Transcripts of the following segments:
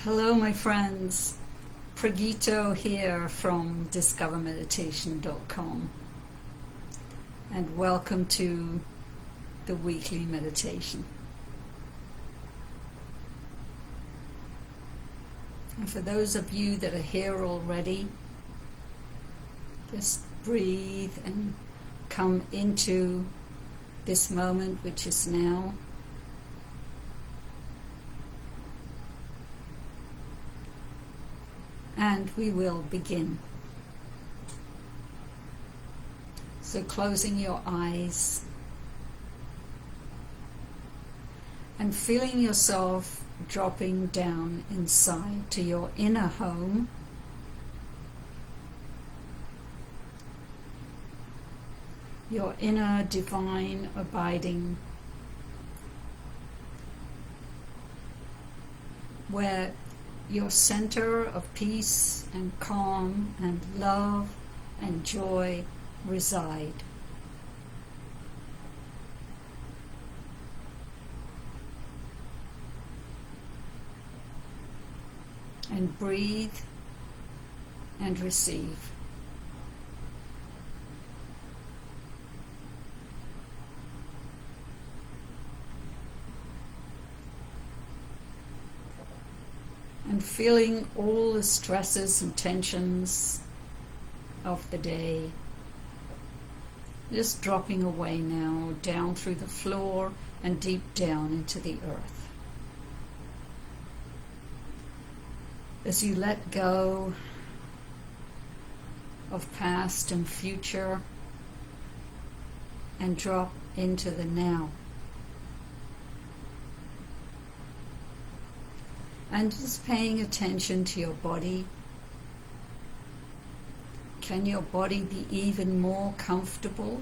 Hello, my friends. Pragito here from discovermeditation.com, and welcome to the weekly meditation. And for those of you that are here already, just breathe and come into this moment, which is now. And we will begin. So closing your eyes and feeling yourself dropping down inside to your inner home, your inner divine abiding, where your center of peace and calm and love and joy reside. And breathe and receive. And feeling all the stresses and tensions of the day just dropping away now, down through the floor and deep down into the earth. As you let go of past and future and drop into the now. And just paying attention to your body. Can your body be even more comfortable?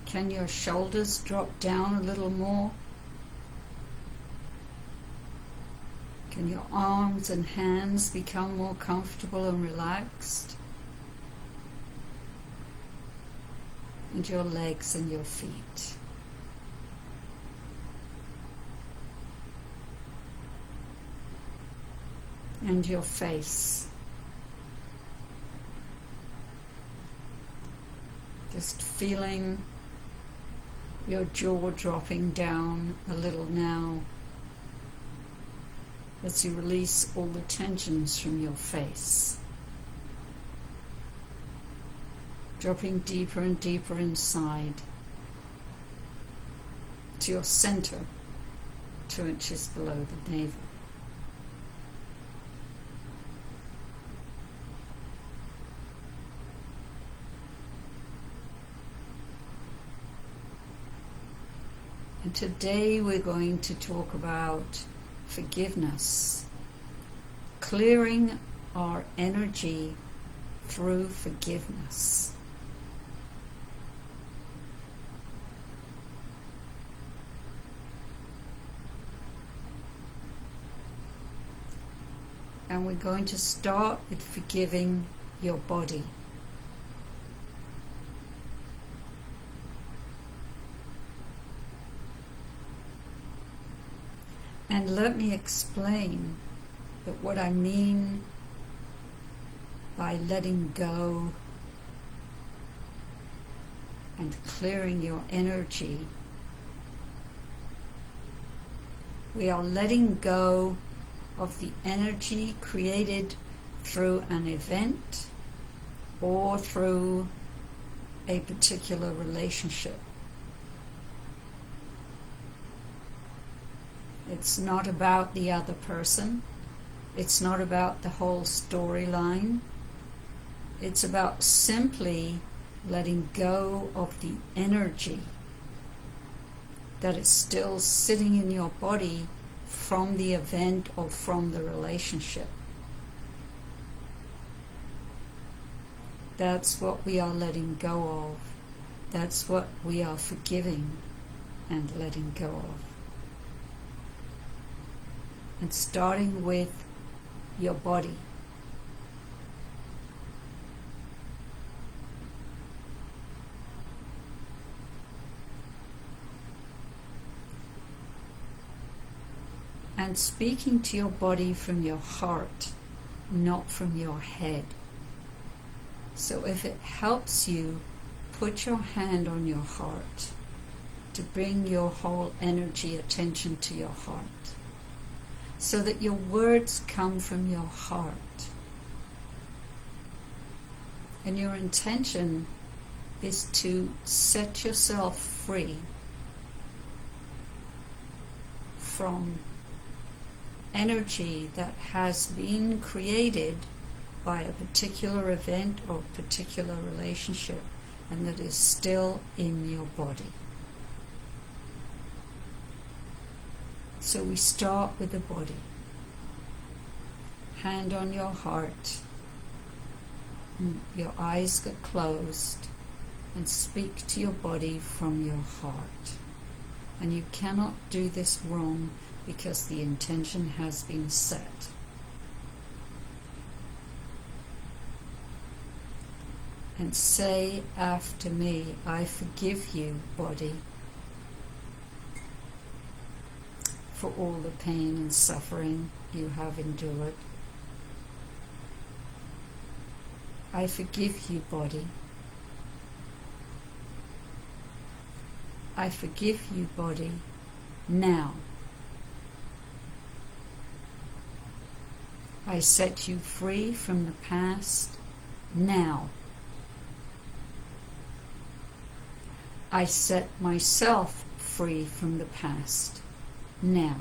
Can your shoulders drop down a little more? Can your arms and hands become more comfortable and relaxed? And your legs and your feet. And your face. Just feeling your jaw dropping down a little now as you release all the tensions from your face. Dropping deeper and deeper inside to your center, 2 inches below the navel. And today we're going to talk about forgiveness, clearing our energy through forgiveness. And we're going to start with forgiving your body. And let me explain that what I mean by letting go and clearing your energy. We are letting go of the energy created through an event or through a particular relationship. It's not about the other person. It's not about the whole storyline. It's about simply letting go of the energy that is still sitting in your body from the event or from the relationship. That's what we are letting go of. That's what we are forgiving and letting go of. And starting with your body. and speaking to your body from your heart, not from your head. So if it helps you, put your hand on your heart to bring your whole energy, attention to your heart, so that your words come from your heart. And your intention is to set yourself free from energy that has been created by a particular event or particular relationship and that is still in your body. So we start with the body. Hand on your heart. Your eyes get closed and speak to your body from your heart. And you cannot do this wrong because the intention has been set. And say after me, I forgive you, body, for all the pain and suffering you have endured. I forgive you, body. I forgive you, body, now. I set you free from the past, now. I set myself free from the past, now.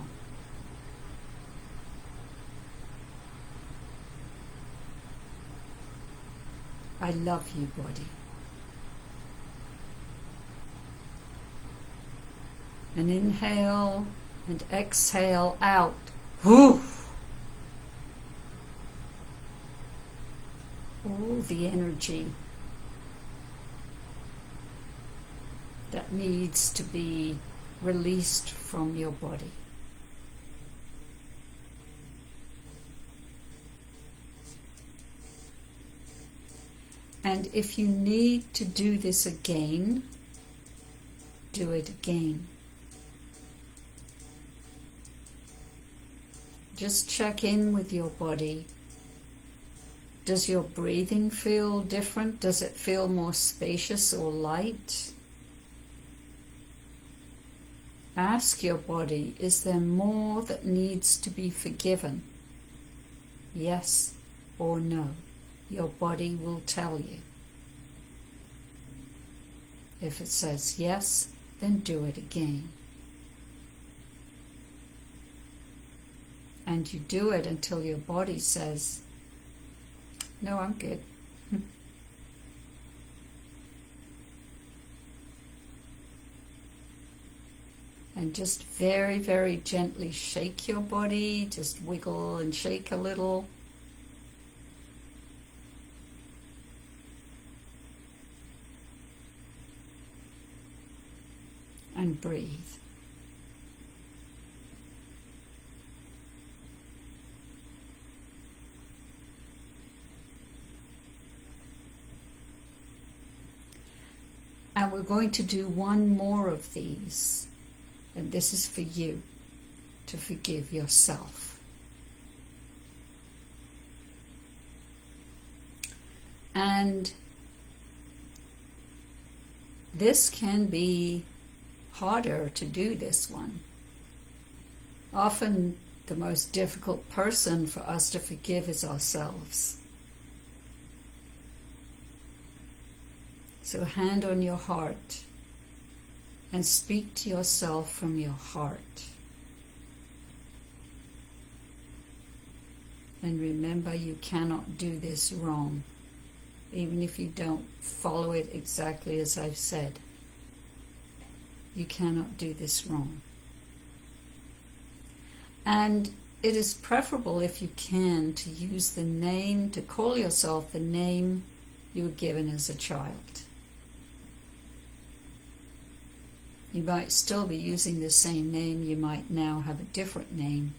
I love you, body. And inhale and exhale out. Whew. All the energy that needs to be released from your body. And if you need to do this again, do it again. Just check in with your body. Does your breathing feel different? Does it feel more spacious or light? Ask your body, is there more that needs to be forgiven? Yes or no? Your body will tell you. If it says yes, then do it again. And you do it until your body says, no, I'm good. And just very, very gently shake your body, just wiggle and shake a little. And breathe. And we're going to do one more of these. And this is for you, to forgive yourself. And this can be harder to do, this one. Often the most difficult person for us to forgive is ourselves. So hand on your heart and speak to yourself from your heart. And remember, you cannot do this wrong, even if you don't follow it exactly as I've said. You cannot do this wrong. And it is preferable, if you can, to use the name, to call yourself the name you were given as a child. You might still be using the same name, you might now have a different name.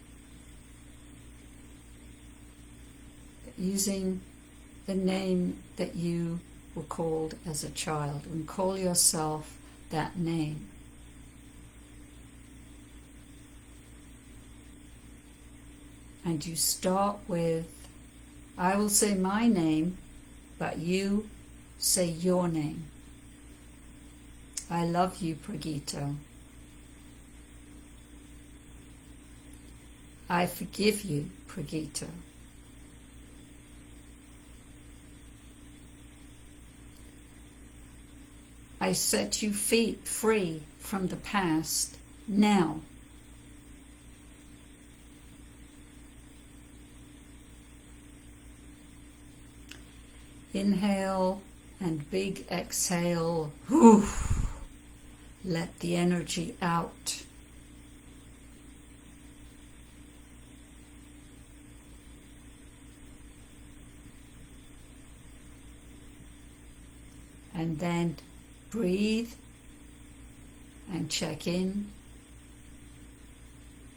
Using the name that you were called as a child, and call yourself that name. And you start with, I will say my name, but you say your name. I love you, Brigitte. I forgive you, Brigitte. I set you free from the past now. Inhale and big exhale. Whew. Let the energy out. And then breathe and check in.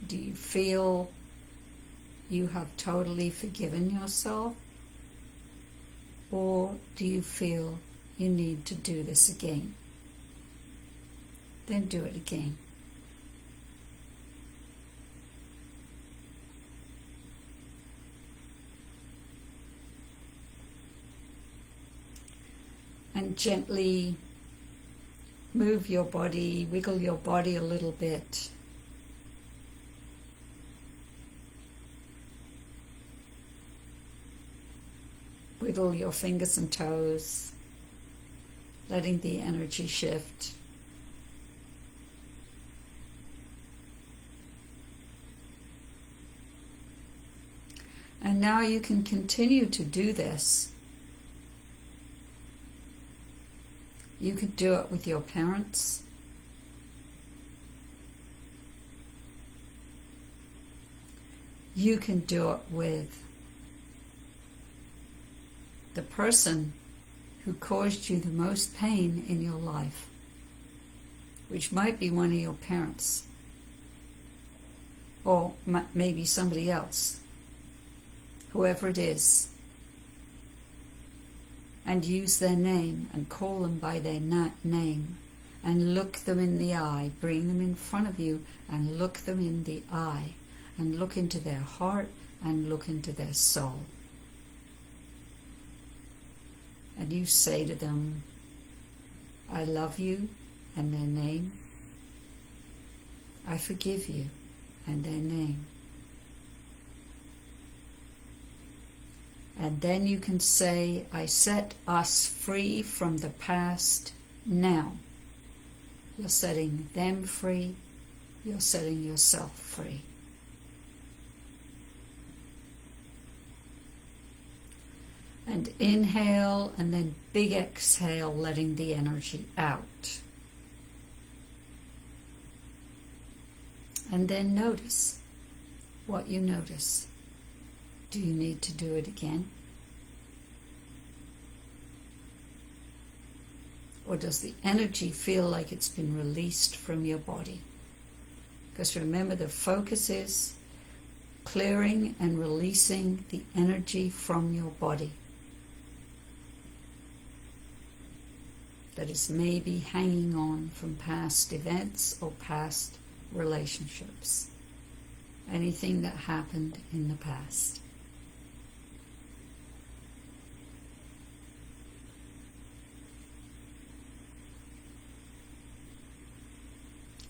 Do you feel you have totally forgiven yourself? Or do you feel you need to do this again? Then do it again. And gently move your body, wiggle your body a little bit. Wiggle your fingers and toes, letting the energy shift. And now you can continue to do this. You could do it with your parents. You can do it with the person who caused you the most pain in your life, which might be one of your parents, or maybe somebody else, whoever it is, and use their name and call them by their name and look them in the eye, bring them in front of you and look them in the eye and look into their heart and look into their soul. And you say to them, I love you, and their name. I forgive you, and their name. And then you can say, I set us free from the past now. You're setting them free. You're setting yourself free. And inhale, and then big exhale, letting the energy out. And then notice what you notice. Do you need to do it again? Or does the energy feel like it's been released from your body? Because remember, the focus is clearing and releasing the energy from your body that is maybe hanging on from past events or past relationships. Anything that happened in the past.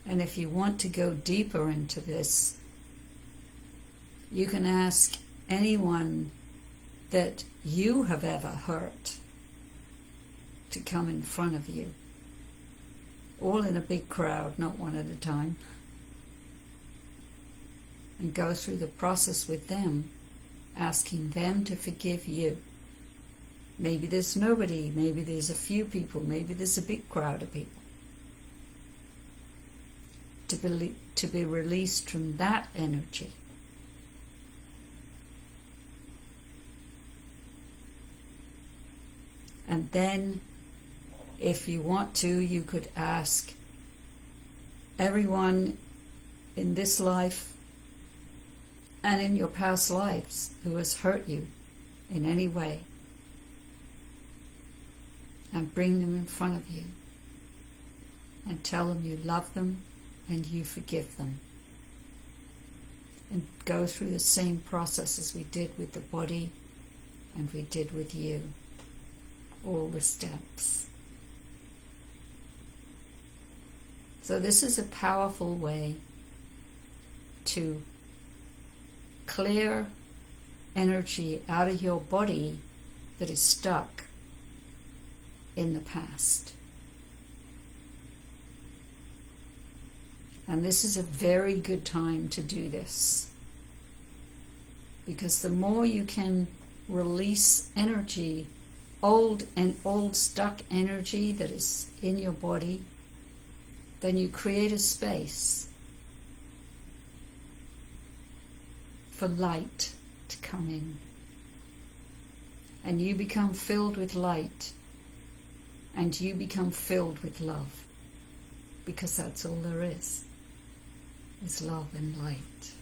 And if you want to go deeper into this, you can ask anyone that you have ever hurt to come in front of you. All in a big crowd, not one at a time. And go through the process with them, asking them to forgive you. Maybe there's nobody, maybe there's a few people, maybe there's a big crowd of people. To be released from that energy. And then, if you want to, you could ask everyone in this life and in your past lives who has hurt you in any way, and bring them in front of you and tell them you love them and you forgive them. and go through the same process as we did with the body and we did with you. All the steps. So this is a powerful way to clear energy out of your body that is stuck in the past. And this is a very good time to do this, because the more you can release energy, old stuck energy that is in your body, then you create a space for light to come in. And you become filled with light, and you become filled with love, because that's all there is love and light.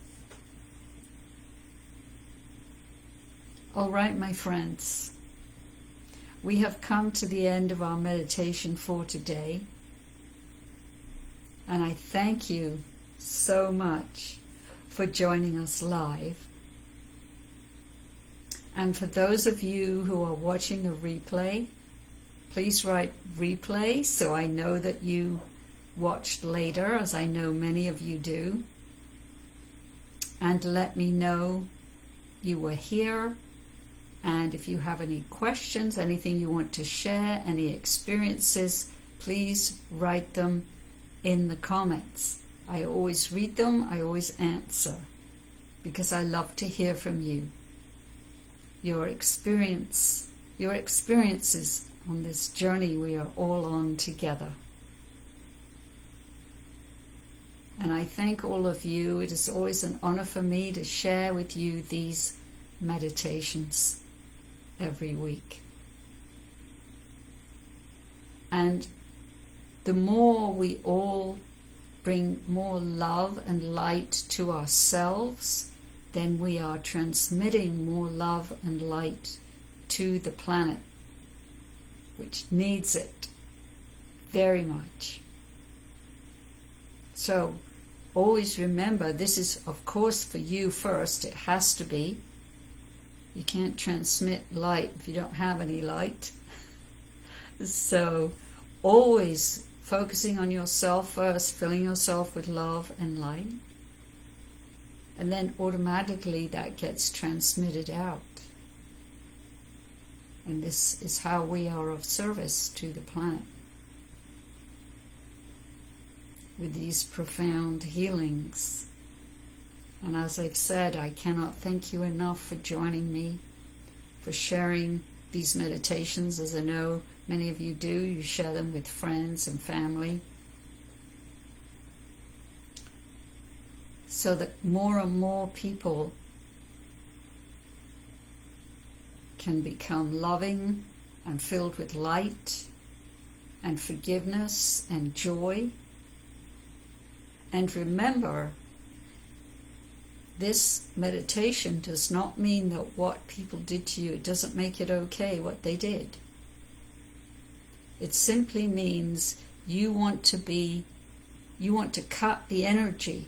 All right, my friends, we have come to the end of our meditation for today, and I thank you so much for joining us live. And for those of you who are watching the replay, please write replay so I know that you watched later, as I know many of you do. And let me know you were here. And if you have any questions, anything you want to share, any experiences, please write them in the comments. I always read them, I always answer, because I love to hear from you. Your experiences on this journey we are all on together. And I thank all of you. It is always an honor for me to share with you these meditations every week. And the more we all bring more love and light to ourselves, then we are transmitting more love and light to the planet, which needs it very much. So always remember, this is of course for you first. It has to be. You can't transmit light if you don't have any light. So always focusing on yourself first, filling yourself with love and light. And then automatically that gets transmitted out. And this is how we are of service to the planet, with these profound healings. And as I've said, I cannot thank you enough for joining me, for sharing these meditations, as I know many of you do. You share them with friends and family, so that more and more people can become loving and filled with light and forgiveness and joy. And remember, this meditation does not mean that what people did to you, it doesn't make it okay what they did. It simply means you want to cut the energy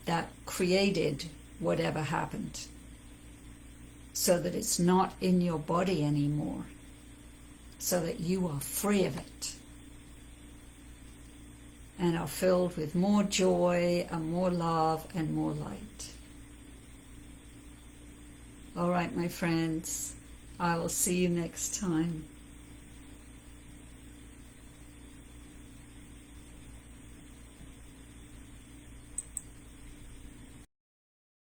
that created whatever happened, so that it's not in your body anymore, so that you are free of it and are filled with more joy and more love and more light. All right, my friends, I will see you next time.